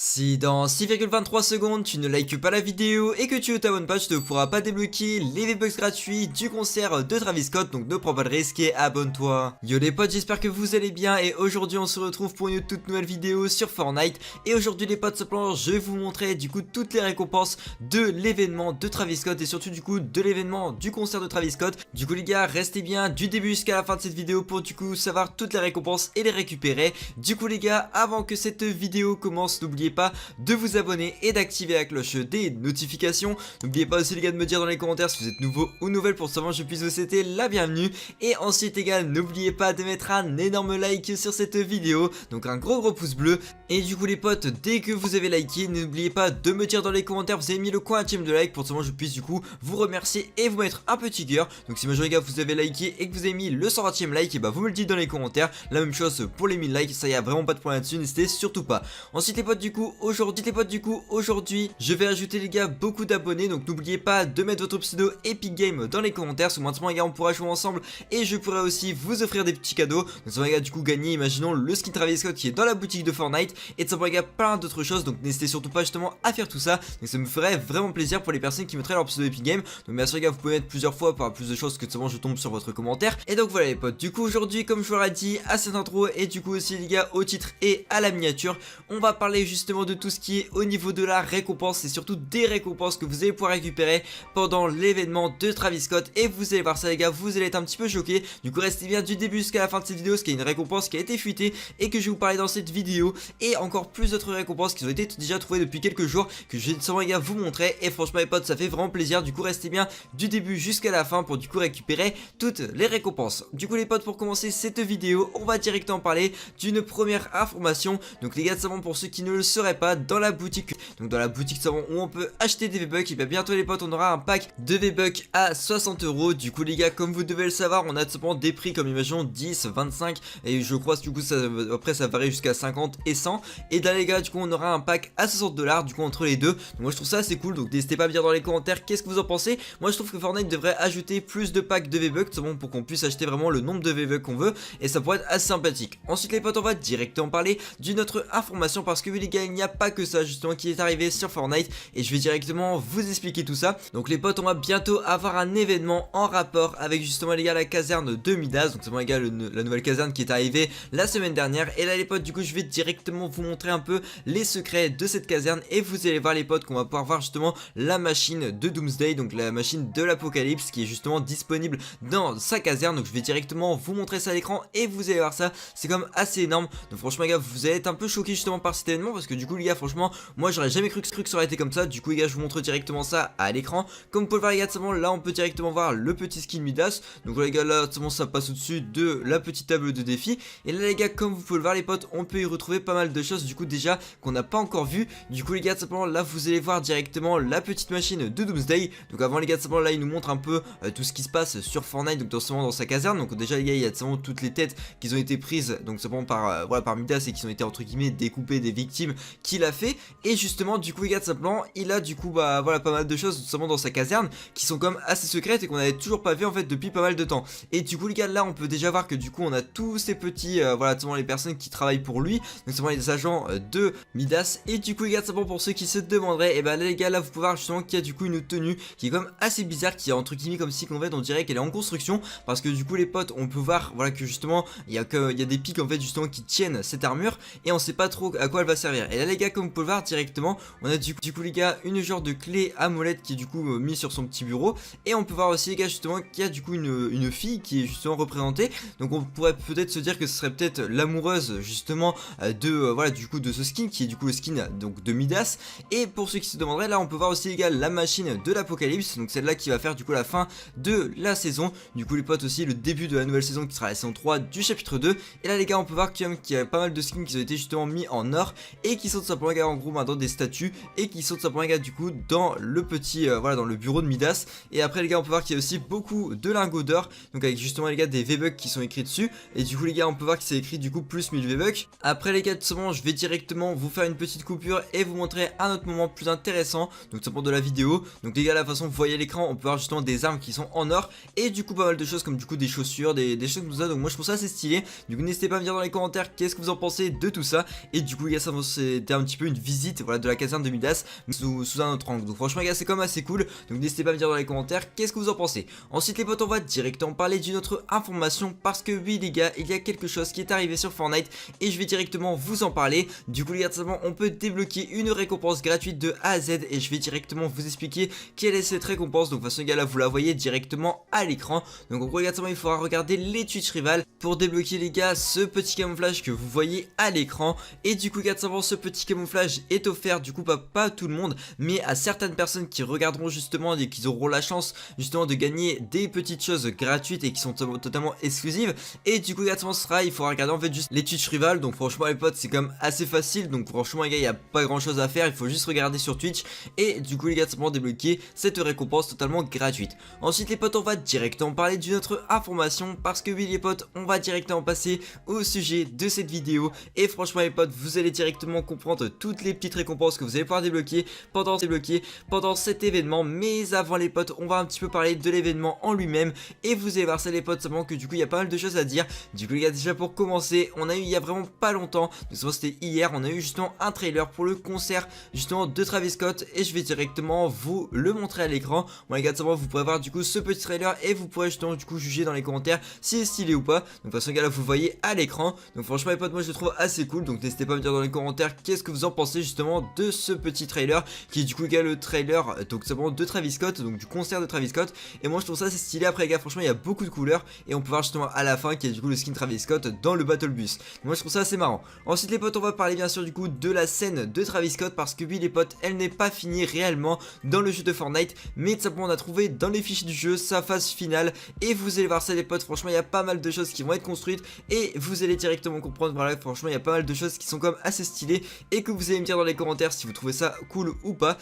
Si dans 6,23 secondes tu ne likes pas la vidéo et que tu ne t'abonnes pas, tu ne pourras pas débloquer les V-Bucks gratuits du concert de Travis Scott, donc ne prends pas de risque et abonne-toi. Yo les potes, j'espère que vous allez bien et aujourd'hui on se retrouve pour une toute nouvelle vidéo sur Fortnite. Et aujourd'hui les potes, simplement je vais vous montrer du coup toutes les récompenses de l'événement de Travis Scott et surtout du coup de l'événement du concert de Travis Scott. Du coup les gars, restez bien du début jusqu'à la fin de cette vidéo pour du coup savoir toutes les récompenses et les récupérer. Du coup les gars, avant que cette vidéo commence, n'oubliez pas de vous abonner et d'activer la cloche des notifications. N'oubliez pas aussi les gars de me dire dans les commentaires si vous êtes nouveau ou nouvelle pour savoir que je puisse vous souhaiter la bienvenue. Et ensuite les gars, n'oubliez pas de mettre un énorme like sur cette vidéo, donc un gros pouce bleu. Et du coup les potes, dès que vous avez liké, n'oubliez pas de me dire dans les commentaires vous avez mis le quantième de like pour que je puisse du coup vous remercier et vous mettre un petit cœur. Donc si moi les gars vous avez liké et que vous avez mis le 120ème like, et bah vous me le dites dans les commentaires. La même chose pour les 1000 likes, ça y a vraiment pas de problème là-dessus, n'hésitez surtout pas. Ensuite les potes, du coup aujourd'hui je vais ajouter les gars beaucoup d'abonnés, donc n'oubliez pas de mettre votre pseudo Epic Game dans les commentaires. Sous maintenant les gars on pourra jouer ensemble et je pourrai aussi vous offrir des petits cadeaux. Donc ça va les gars du coup gagner, imaginons le skin Travis Scott qui est dans la boutique de Fortnite et de ça les gars plein d'autres choses. Donc n'hésitez surtout pas justement à faire tout ça, donc ça me ferait vraiment plaisir pour les personnes qui mettraient leur pseudo Epic Game. Donc bien sûr les gars, vous pouvez mettre plusieurs fois pour avoir plus de choses que de je tombe sur votre commentaire. Et donc voilà les potes, du coup aujourd'hui comme je vous l'ai dit à cette intro et du coup aussi les gars au titre et à la miniature, on va parler justement de tout ce qui est au niveau de la récompense et surtout des récompenses que vous allez pouvoir récupérer pendant l'événement de Travis Scott. Et vous allez voir ça les gars, vous allez être un petit peu choqués. Du coup restez bien du début jusqu'à la fin de cette vidéo, ce qui est une récompense qui a été fuitée et que je vais vous parler dans cette vidéo. Et encore plus d'autres récompenses qui ont été déjà trouvées depuis quelques jours que je vais sans les gars vous montrer. Et franchement les potes, ça fait vraiment plaisir. Du coup restez bien du début jusqu'à la fin pour du coup récupérer toutes les récompenses. Du coup les potes, pour commencer cette vidéo, on va directement parler d'une première information. Donc les gars, savons pour ceux qui ne le sauraient pas, dans la boutique, donc dans la boutique savon où on peut acheter des V-Bucks, et bien bientôt les potes on aura un pack de V-Bucks à 60 €. Du coup les gars, comme vous devez le savoir, on a tout simplement des prix comme imaginons 10, 25 et je crois du coup ça, après ça varie jusqu'à 50 et 100. Et là les gars, du coup on aura un pack à 60 $, du coup entre les deux. Donc moi je trouve ça assez cool, donc n'hésitez pas à me dire dans les commentaires qu'est-ce que vous en pensez. Moi je trouve que Fortnite devrait ajouter plus de packs de V-Bucks pour qu'on puisse acheter vraiment le nombre de V-Bucks qu'on veut et ça pourrait être assez sympathique. Ensuite les potes, on va directement parler d'une autre information parce que oui les gars, il n'y a pas que ça justement qui est arrivé sur Fortnite et je vais directement vous expliquer tout ça. Donc les potes, on va bientôt avoir un événement en rapport avec justement les gars la caserne de Midas. Donc c'est bon les gars, la nouvelle caserne qui est arrivée la semaine dernière. Et là les potes, du coup je vais directement vous montrer un peu les secrets de cette caserne et vous allez voir les potes qu'on va pouvoir voir justement la machine de Doomsday, donc la machine de l'apocalypse qui est justement disponible dans sa caserne. Donc je vais directement vous montrer ça à l'écran et vous allez voir ça, c'est comme assez énorme. Donc franchement les gars, vous allez être un peu choqués justement par cet événement parce que du coup les gars, franchement moi j'aurais jamais cru que ça aurait été comme ça. Du coup les gars, je vous montre directement ça à l'écran. Comme vous pouvez le voir les gars, là on peut directement voir le petit skin Midas. Donc là les gars, là ça passe au-dessus de la petite table de défi. Et là les gars, comme vous pouvez le voir les potes, on peut y retrouver pas mal de choses du coup déjà qu'on n'a pas encore vu. Du coup les gars, simplement là vous allez voir directement la petite machine de Doomsday. Donc avant les gars, simplement là il nous montre un peu tout ce qui se passe sur Fortnite, donc dans sa caserne. Donc déjà les gars, il y a simplement toutes les têtes qui ont été prises donc simplement par voilà, par Midas et qui ont été entre guillemets découpées des victimes qu'il a fait. Et justement du coup les gars, simplement il a du coup bah voilà pas mal de choses tout simplement dans sa caserne qui sont comme assez secrètes et qu'on avait toujours pas vu en fait depuis pas mal de temps. Et du coup les gars, là on peut déjà voir que du coup on a tous ces petits voilà tout simplement les personnes qui travaillent pour lui, donc simplement les agents de Midas. Et du coup les gars, simplement pour ceux qui se demanderaient, et bah là les gars, là vous pouvez voir justement qu'il y a du coup une tenue qui est comme assez bizarre, qui est entre guillemets comme si en fait on dirait qu'elle est en construction parce que du coup les potes, on peut voir voilà que justement il y a des pics en fait justement qui tiennent cette armure et on sait pas trop à quoi elle va servir. Et là les gars, comme vous pouvez le voir directement, on a du coup les gars une genre de clé à molette qui est du coup mise sur son petit bureau. Et on peut voir aussi les gars justement qu'il y a du coup une fille qui est justement représentée. Donc on pourrait peut-être se dire que ce serait peut-être l'amoureuse justement de voilà du coup de ce skin qui est du coup le skin donc de Midas. Et pour ceux qui se demanderaient, là on peut voir aussi les gars la machine de l'apocalypse, donc celle là qui va faire du coup la fin de la saison. Du coup les potes, aussi le début de la nouvelle saison qui sera la saison 3 du chapitre 2. Et là les gars, on peut voir qu'il y a pas mal de skins qui ont été justement mis en or et qui sont tout simplement les gars en gros dans des statues et qui sont tout simplement les gars du coup dans le petit voilà dans le bureau de Midas. Et après les gars, on peut voir qu'il y a aussi beaucoup de lingots d'or, donc avec justement les gars des V-Bucks qui sont écrits dessus. Et du coup les gars, on peut voir que c'est écrit du coup plus 1000 V-Bucks. Après les gars, tout simplement je vais directement vous faire une petite coupure et vous montrer un autre moment plus intéressant, donc simplement de la vidéo. Donc les gars, la façon vous voyez à l'écran, on peut voir justement des armes qui sont en or et du coup pas mal de choses comme du coup des chaussures, des choses comme ça. Donc moi je trouve ça assez stylé. Du coup n'hésitez pas à me dire dans les commentaires qu'est-ce que vous en pensez de tout ça. Et du coup les gars, c'était un petit peu une visite, voilà, de la caserne de Midas sous un autre angle. Donc franchement les gars, c'est quand même assez cool. Donc n'hésitez pas à me dire dans les commentaires qu'est-ce que vous en pensez. Ensuite les potes, on va directement parler d'une autre information, parce que oui les gars, il y a quelque chose qui est arrivé sur Fortnite et je vais directement vous en parler. Du coup les gars, tout simplement on peut débloquer une récompense gratuite de A à Z et je vais directement vous expliquer quelle est cette récompense. Donc de toute façon les gars, là vous la voyez directement à l'écran. Donc en gros les gars, tout simplement il faudra regarder les Twitch Rival pour débloquer les gars ce petit camouflage que vous voyez à l'écran. Et du coup les gars, tout simplement ce petit camouflage est offert du coup pas à tout le monde, mais à certaines personnes qui regarderont justement et qui auront la chance justement de gagner des petites choses gratuites et qui sont totalement exclusives. Et du coup les gars, tout simplement il faudra regarder en fait juste les Twitch Rival. Donc franchement les potes, c'est quand même assez facile. Donc franchement les gars, il n'y a pas grand chose à faire, il faut juste regarder sur Twitch et du coup les gars, tout simplement débloquer cette récompense totalement gratuite. Ensuite les potes, on va directement parler d'une autre information, parce que oui les potes, on va directement passer au sujet de cette vidéo. Et franchement les potes, vous allez directement comprendre toutes les petites récompenses que vous allez pouvoir débloquer pendant cet événement. Mais avant les potes, on va un petit peu parler de l'événement en lui-même. Et vous allez voir ça les potes, simplement que du coup il y a pas mal de choses à dire. Du coup les gars, déjà pour commencer, on a eu il y a vraiment pas longtemps, donc c'était hier, on a eu justement un trailer pour le concert justement de Travis Scott et je vais directement vous le montrer à l'écran. Bon les gars, simplement vous pourrez voir du coup ce petit trailer et vous pourrez justement du coup juger dans les commentaires si c'est stylé ou pas. Donc de toute façon les gars, là vous le voyez à l'écran. Donc franchement les potes, moi je le trouve assez cool. Donc n'hésitez pas à me dire dans les commentaires qu'est-ce que vous en pensez justement de ce petit trailer, qui est du coup les gars le trailer donc simplement de Travis Scott, donc du concert de Travis Scott. Et moi je trouve ça assez stylé. Après les gars, franchement il y a beaucoup de couleurs et on peut voir justement à la fin qu'il y a du coup le skin Travis Scott dans le Battle Bus. Donc moi je trouve ça assez marrant. Ensuite les potes, on va parler bien sûr du coup de la scène de Travis Scott, parce que oui les potes, elle n'est pas finie réellement dans le jeu de Fortnite, mais tout simplement on a trouvé dans les fichiers du jeu sa phase finale et vous allez voir ça les potes. Franchement il y a pas mal de choses qui vont être construites et vous allez directement comprendre. Voilà, franchement il y a pas mal de choses qui sont comme assez stylées et que vous allez me dire dans les commentaires si vous trouvez ça cool ou pas.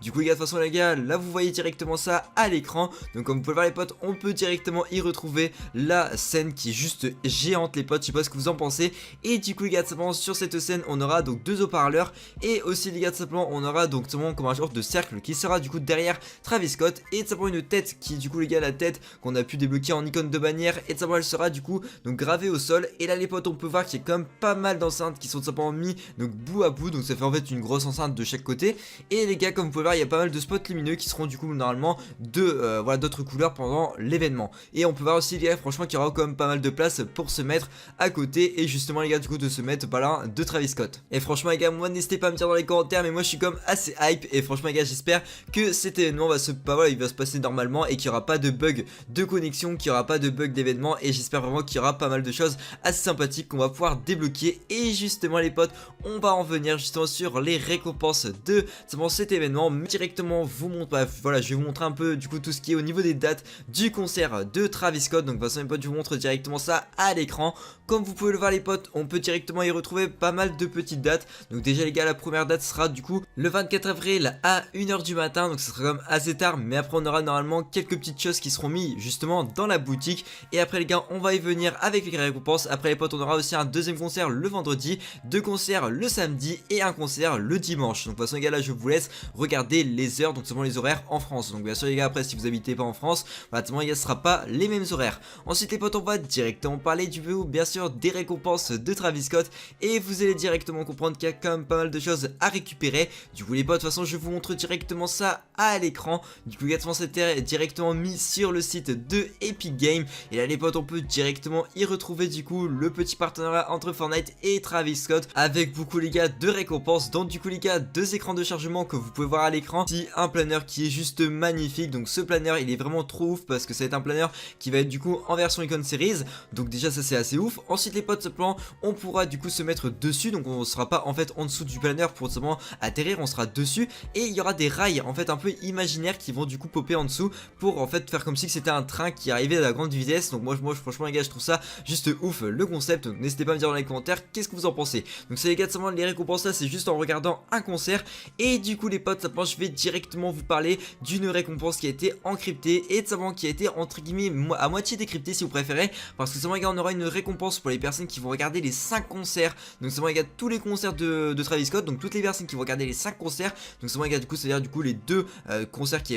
Du coup les gars, de toute façon les gars, là vous voyez directement ça à l'écran. Donc comme vous pouvez le voir les potes, on peut directement y retrouver la scène qui est juste géante les potes. Je sais pas ce que vous en pensez. Et du coup les gars, simplement sur cette scène on aura donc deux haut-parleurs et aussi les gars, simplement on aura donc simplement comme un genre de cercle qui sera du coup derrière Travis Scott, et simplement une tête qui du coup les gars, la tête qu'on a pu débloquer en icône de bannière, et simplement elle sera du coup donc gravée au sol. Et là les potes, on peut voir qu'il y a quand même pas mal d'enceintes qui sont simplement mis donc bout à bout, donc ça fait en fait une grosse enceinte de chaque côté. Et les gars, comme vous pouvez voir, il y a pas mal de spots lumineux qui seront du coup normalement de voilà, d'autres couleurs pendant l'événement. Et on peut voir aussi les gars, franchement qu'il y aura quand même pas mal de place pour se mettre à côté et justement les gars du coup de se mettre pas là de Travis Scott. Et franchement les gars, moi n'hésitez pas à me dire dans les commentaires, mais moi je suis comme assez hype et franchement les gars, j'espère que cet événement va se voilà, il va se passer normalement et qu'il n'y aura pas de bug de connexion, qu'il n'y aura pas de bug d'événement, et j'espère vraiment qu'il y aura pas mal de choses assez sympathiques qu'on va pouvoir débloquer. Et justement les potes, on va en venir justement sur les récompenses de cet événement. Mais directement vous montre, voilà, je vais vous montrer un peu du coup tout ce qui est au niveau des dates du concert de Travis Scott. Donc de toute façon les potes, je vous montre directement ça à l'écran. Comme vous pouvez le voir les potes, on peut directement y retrouver pas mal de petites dates. Donc déjà les gars, la première date sera du coup le 24 avril à 1 h du matin, donc ce sera quand même assez tard, mais après on aura normalement quelques petites choses qui seront mises justement dans la boutique. Et après les gars, on va y venir avec les récompenses. Après les potes, on aura aussi un deuxième concert le vendredi, deux concerts le samedi et un concert le dimanche. Donc de toute façon les gars, là je vous laisse regarder les heures, donc seulement les horaires en France. Donc bien sûr les gars, après si vous habitez pas en France, voilà, les gars, ce sera pas les mêmes horaires. Ensuite les potes, on va directement parler du vidéo bien sûr des récompenses de Travis Scott, et vous allez directement comprendre qu'il y a quand même pas mal de choses à récupérer. Du coup les potes, de toute façon je vous montre directement ça à l'écran. Du coup exactement, c'était directement mis sur le site de Epic Games, et là les potes, on peut directement y retrouver du coup le petit partenariat entre Fortnite et Travis Scott, avec beaucoup les gars de récompenses. Donc du coup les gars, deux écrans de chargement que vous pouvez voir à l'écran, si un planeur qui est juste magnifique. Donc ce planeur il est vraiment trop ouf, parce que ça va être un planeur qui va être du coup en version Icon Series, donc déjà ça c'est assez ouf. Ensuite les potes, ce plan on pourra du coup se mettre dessus, donc on sera pas en fait en dessous du planeur pour simplement atterrir, on sera dessus, et il y aura des rails en fait un peu imaginaires qui vont du coup popper en dessous pour en fait faire comme si c'était un train qui arrivait à la grande vitesse. Donc moi franchement les gars, je trouve ça juste ouf le concept. Donc n'hésitez pas à me dire dans les commentaires qu'est-ce que vous en pensez. Donc c'est les gars, seulement les récompenses là, c'est juste en regardant un concert. Et du coup les potes, simplement je vais directement vous parler d'une récompense qui a été encryptée et simplement qui a été entre guillemets à moitié décryptée si vous préférez, parce que seulement les gars, on aura une récompense pour les personnes qui vont regarder les 5 concerts. Donc seulement les gars, tous les concerts de Travis Scott, donc toutes les personnes qui vont regarder les 5 concerts. Donc seulement les gars, du coup c'est à dire du coup les deux concerts qui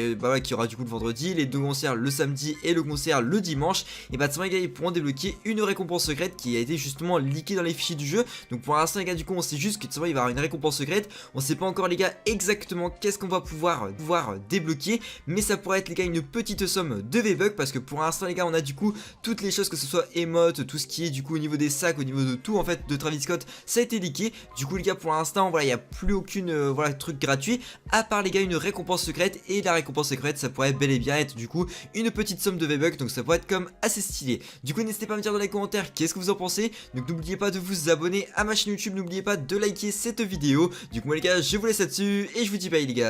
aura du coup le vendredi, les deux concerts le samedi et le concert le dimanche. Et bah seulement les gars, ils pourront débloquer une récompense secrète qui a été justement leakée dans les fichiers du jeu. Donc pour l'instant les gars, du coup on sait juste que tout simplement il va y avoir une récompense secrète. On sait pas encore les gars exactement qu'est-ce qu'on va pouvoir débloquer, mais ça pourrait être les gars une petite somme de V-Bucks, parce que pour l'instant les gars on a du coup toutes les choses, que ce soit emote, tout ce qui est du coup au niveau des sacs, au niveau de tout en fait de Travis Scott, ça a été leaké. Du coup les gars pour l'instant voilà, il n'y a plus aucune voilà truc gratuit, à part les gars une récompense secrète, et la récompense secrète ça pourrait bel et bien être du coup une petite somme de V-Bucks, donc ça pourrait être comme assez stylé. Du coup n'hésitez pas à me dire dans les commentaires qu'est-ce que vous en pensez, donc n'oubliez pas de vous abonner à ma chaîne YouTube, n'oubliez pas de liker cette vidéo. Du coup moi les gars je vous laisse là-dessus et je vous dis bye les gars.